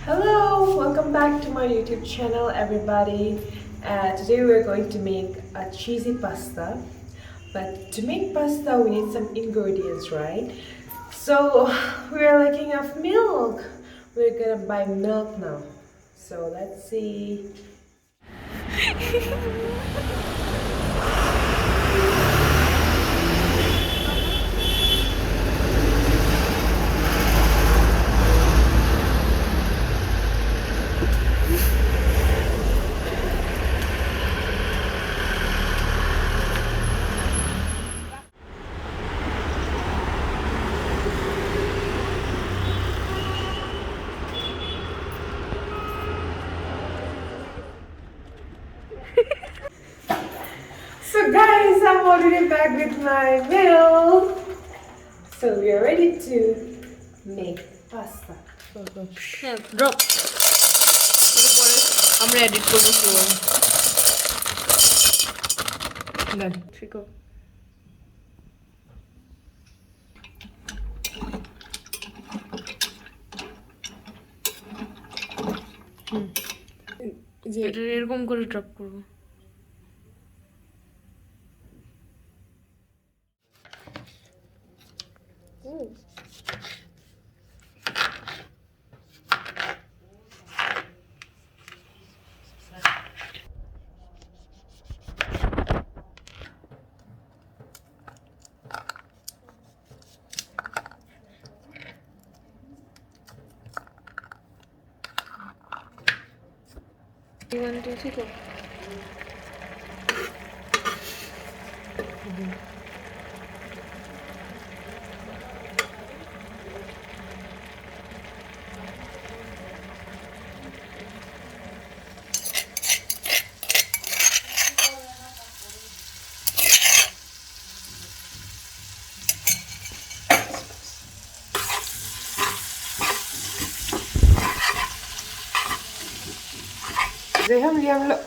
Hello, welcome back to my YouTube channel, everybody. Today we're going to make a cheesy pasta. But to make pasta, we need some ingredients, right? So we're lacking of milk. We're gonna buy milk now. So let's see. So guys, I'm already back with my milk. So we are ready to make pasta. হ্যাঁ drop ওটা পরে আমরা edit করবো পুরো Done. ঠিক আছে এটা এরকম করে ড্রপ করবো ঠিক আছে Zeyhan liam lo.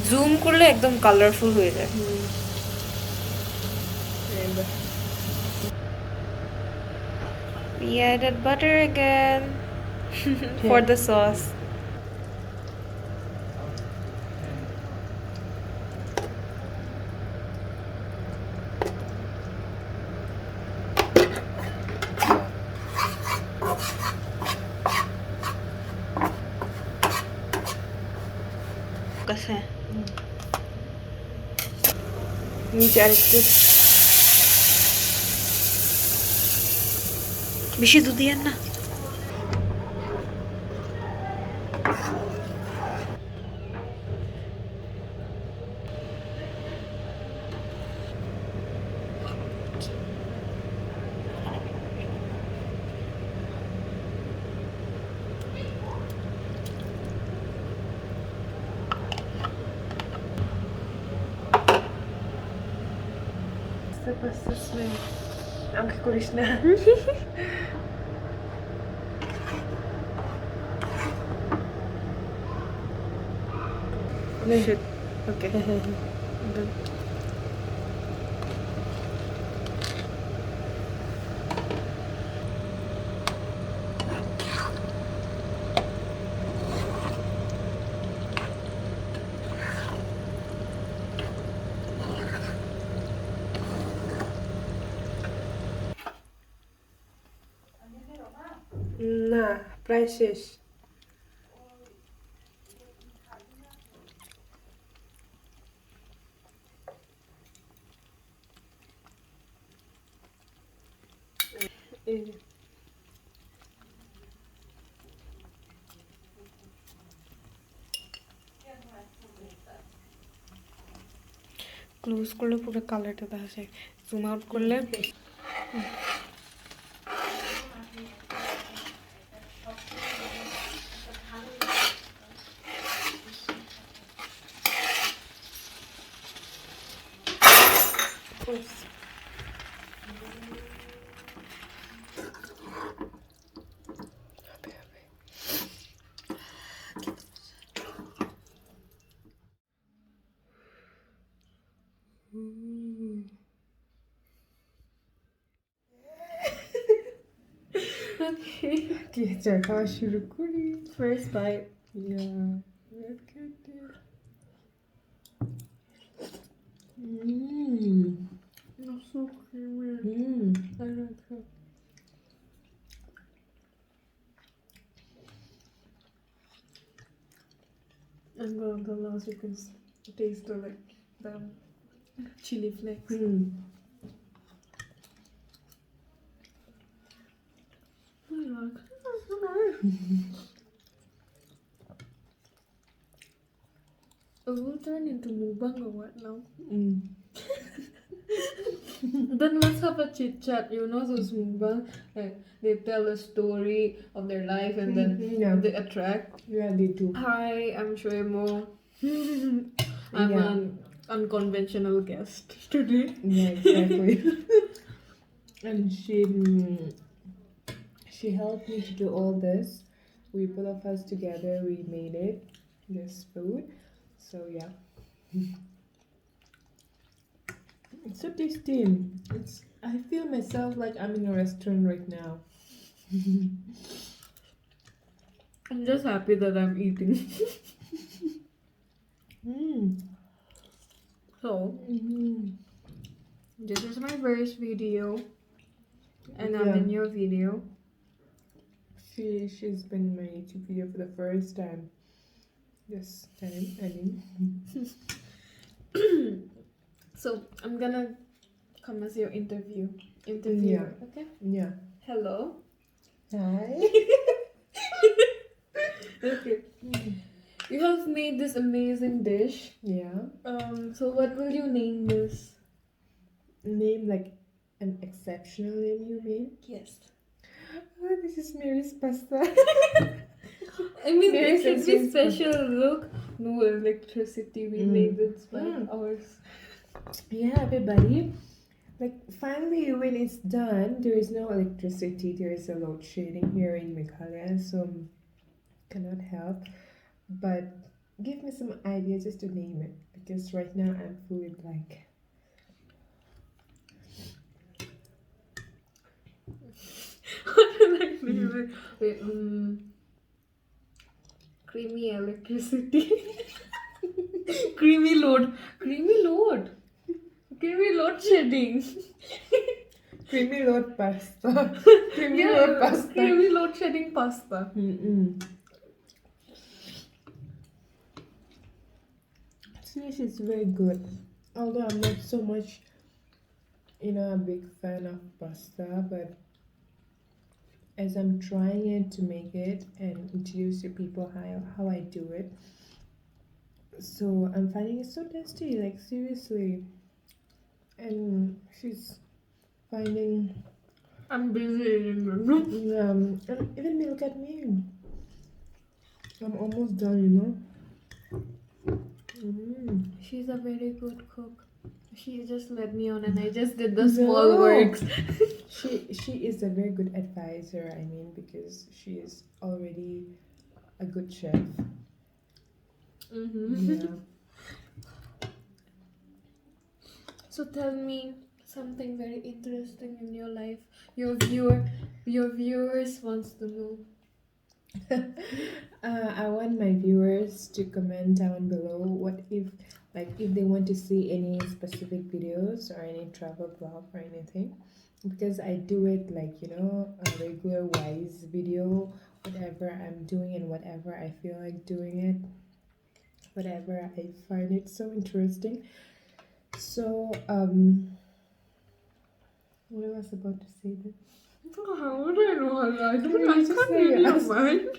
জুম করলে একদম কালারফুল হয়ে যায় We added butter again for the sauce. Kasi নিচে আরেকটু বেশি দুধ দিয়েন না pasta smell. Ang kulis na. Shit. Okay. Done. না প্রায় শেষ এই যে ক্লোজ করলে পুরো কালারটা দেখা যায় জুম আউট করলে Okay, चखा शुरू करी. First bite. Yeah. Look at it. Mmm. It's so creamy. Mmm. I like it. And the last you can taste the chili flakes. Mmm. I like it. That's so nice. It will turn into mukbang or what now? Mmm. Then let's have a chit chat. You know those mukbang, like they tell a story of their life and then Yeah. they attract. Yeah, they do. Hi, I'm Shoemo. I'm Yeah. an unconventional guest today. Yeah, exactly. And she helped me to do all this. We both of us together, we made it, this food. So yeah. It's so tasty. I feel myself like I'm in a restaurant right now. I'm just happy that I'm eating. Mm. So, Mm. this is my first video, and I'm Yeah. in your video. She's been in my YouTube video for the first time. This time, I mean. So, I'm gonna come as your interviewer, okay? Yeah. Hello. Hi. Okay. You have made this amazing dish. Yeah. So what will you name this? Name like an exceptional name you made. Yes. Oh, this is Mary's pasta. I mean, Very it should be sensuous special. Look, no electricity. We made it by ours. Yeah, everybody. Like finally, when it's done, there is no electricity. There is a load shedding here in Meghalaya, so cannot help. But give me some ideas just to name it because right now I'm fully blank. What did I name it? Wait, creamy electricity. Creamy load. Creamy load. Creamy load shedding. Creamy load pasta. Creamy Yeah, load pasta. creamy load shedding pasta. Mm-mm. This is very good. Although I'm not so much, a big fan of pasta, but as I'm trying it to make it and introduce to people how I do it, so I'm finding it so tasty, like seriously. And she's finding, I'm busy eating it. and even look at me. I'm almost done, She's a very good cook. She just led me on and I just did the small No. works. She is a very good advisor, I mean, because she is already a good chef. Yeah. So tell me something very interesting in your life. Your viewers wants to know. I want my viewers to comment down below what if they want to see any specific videos or any travel vlog or anything, because I do it like a regular wise video, whatever I'm doing and whatever I feel like doing it, whatever I find it so interesting. So what I was about to say then. How would I know? I You can't just read say your yes. mind.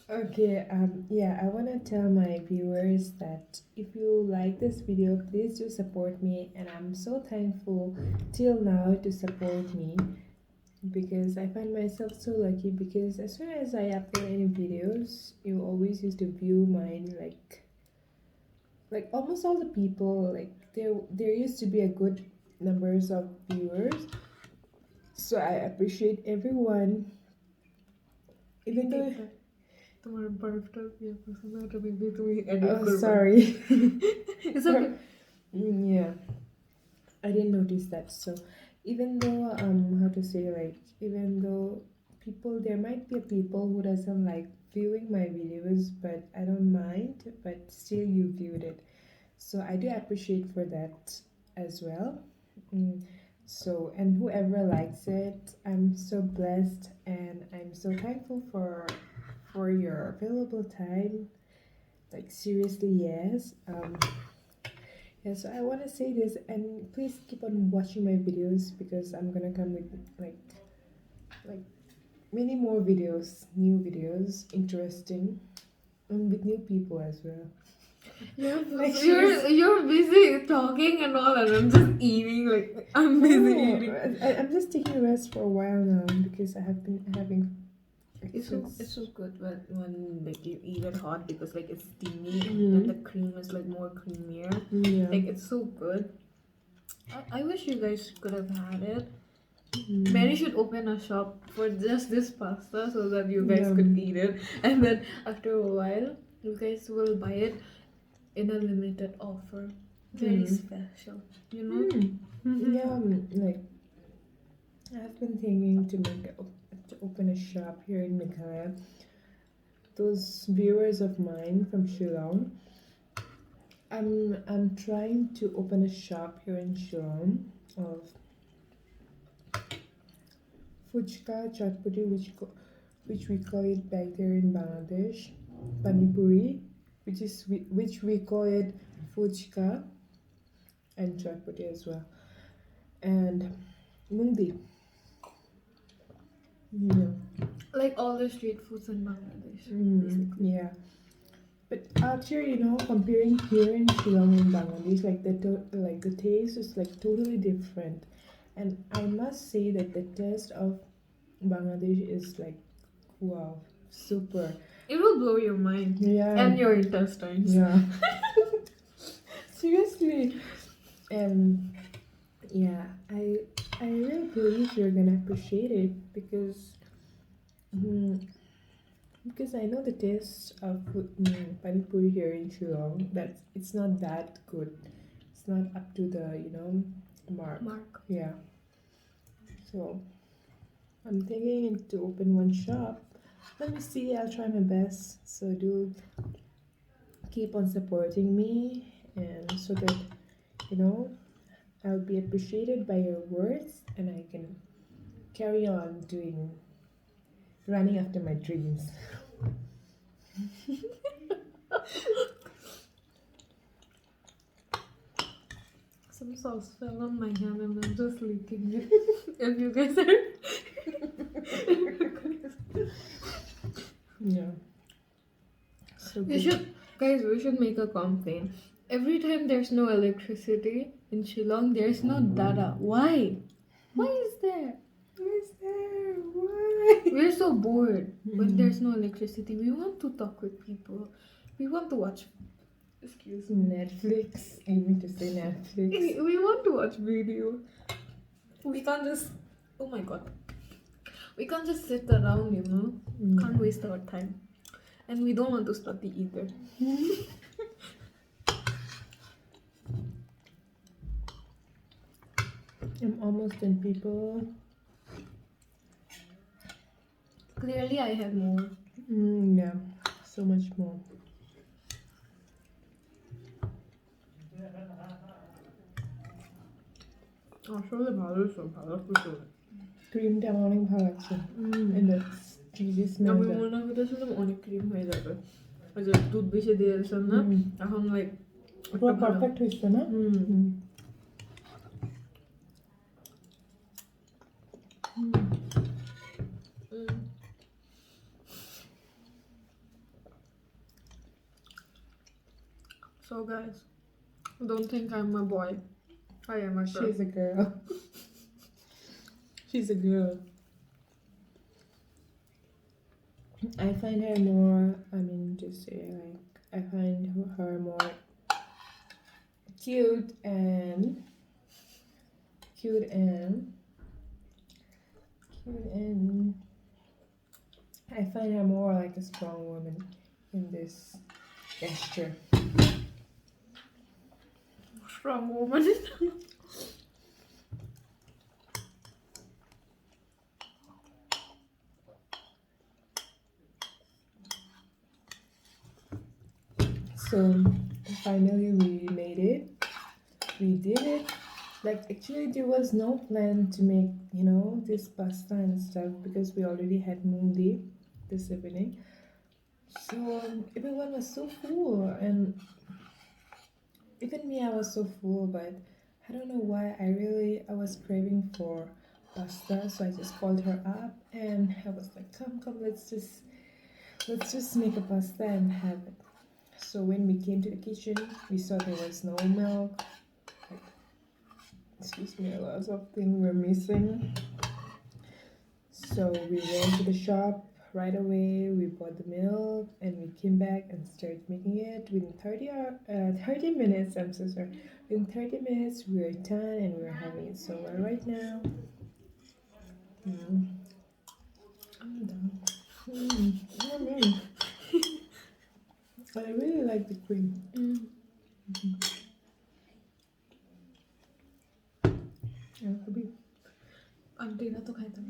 Okay, yeah, I want to tell my viewers that if you like this video, please do support me, and I'm so thankful till now to support me, because I find myself so lucky, because as soon as I upload any videos, you always used to view mine, like almost all the people, like there used to be a good numbers of viewers, so I appreciate everyone, even though तुम्हारा बर्फ ये पसंद है तो baby तुम्हें edit oh करवा. sorry. It's okay. Yeah, I didn't notice that. So even though how to say, like, even though people, there might be people who doesn't like viewing my videos, but I don't mind, but still you viewed it. So I do appreciate for that as well. Mm, so, and whoever likes it, I'm so blessed and I'm so thankful for your available time. Like seriously, yes. Yeah, so I want to say this, and please keep on watching my videos because I'm gonna come with like many more videos, new videos, interesting, and with new people as well. Like You're busy talking and all, and I'm just eating. Like I'm busy no, eating. I'm just taking a rest for a while now because I have been having. It's so good when like you eat it hot because like it's steamy Mhm. and the cream is like more creamier. Yeah. Like it's so good. I wish you guys could have had it. Mm. Mary should open a shop for just this pasta so that you guys Yeah. could eat it, and then after a while, you guys will buy it in a limited offer. Very special, you know. Yeah, like I've been thinking to to open a shop here in Meghalaya. Those viewers of mine from Shillong, I'm trying to open a shop here in Shillong of fuchka chatpuri, which we call it back there in Bangladesh, panipuri, which we call it fuchka and chatpuri as well, and mungdi. Yeah. Like all the street foods in Bangladesh, Mm, basically. yeah. But actually, comparing here in Shillong and Bangladesh, like like the taste is like totally different, and I must say that the taste of Bangladesh is like wow, super. It will blow your mind Yeah, and your intestines. yeah. Seriously, and yeah, I really believe you're gonna appreciate it mm, because I know the taste of pani puri here in Shillong. That it's not that good. It's not up to the mark. Mark. Yeah. So I'm thinking to open one shop. Let me see. I'll try my best. So do keep on supporting me, and so that you know I'll be appreciated by your words, and I can carry on running after my dreams. Some sauce fell on my hand and I'm just licking it. If you guys are. Yeah. So We good. should, guys, we should make a campaign. Every time there's no electricity in Shillong, there's no data. Why? Why is there? Who's there? Why? We're so bored when there's no electricity. We want to talk with people. We want to watch. Excuse me. Netflix. You mean to say Netflix? We want to watch video. We can't just. Oh my god. We can't just sit around, you know. Can't waste our time. And we don't want to study either. I'm almost done, people. Clearly, I have more. Yeah, so much more. আসলে ভালো কিছু ক্রিমটা আমার অনেক ভালো লাগছে and the cheesy smell আমি মনে করতেছিলাম অনেক ক্রিম হয়ে যাবে ওই যে দুধ বেশি দিয়েছেন না এখন লাইক পুরো পারফেক্ট হয়েছে না So guys, don't think I'm a boy. I am a girl. She's a girl. She's a girl. I find her more, I mean to say, like, I find her more cute and I find her more like a strong woman in this gesture. Strong woman. So finally we made it. We did it. Like actually there was no plan to make, this pasta and stuff because we already had mundi this evening. So everyone was so full and even me I was so full, but I don't know why I was craving for pasta, so I just called her up and I was like, come, let's just make a pasta and have it. So when we came to the kitchen, we saw there was no milk. Like, excuse me, a lot of things were missing. So we went to the shop right away. We bought the milk and we came back and started making it within 30 minutes. I'm so sorry. In 30 minutes, we were done and we were having it. So right now, I'm done. Yummy. I really like the cream. Yeah, Habib. আন্টিরা তো খাইতো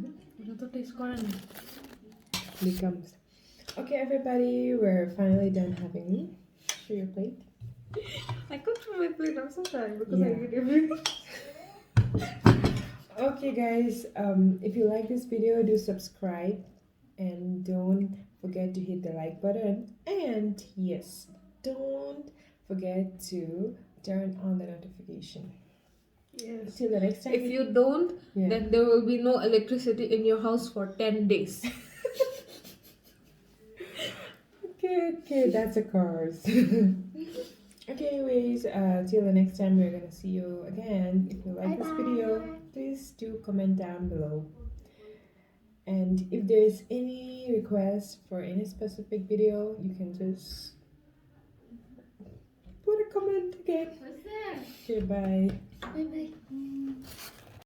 না ওরা তো test করে না Becomes. Okay, everybody, we're finally done having. Show your plate. I cooked from my plate. I'm so sorry because I Yeah. ate everything. Okay, guys, if you like this video, do subscribe and don't forget to hit the like button. And yes, don't forget to turn on the notification. Yes. Till the next time. If you don't, Yeah. then there will be no electricity in your house for 10 days. Okay, that's a curse. Okay, anyways, till the next time, we're gonna see you again. If you like this video, please do comment down below. And if there's any request for any specific video, you can just put a comment again. What's that? Okay, bye. Bye bye.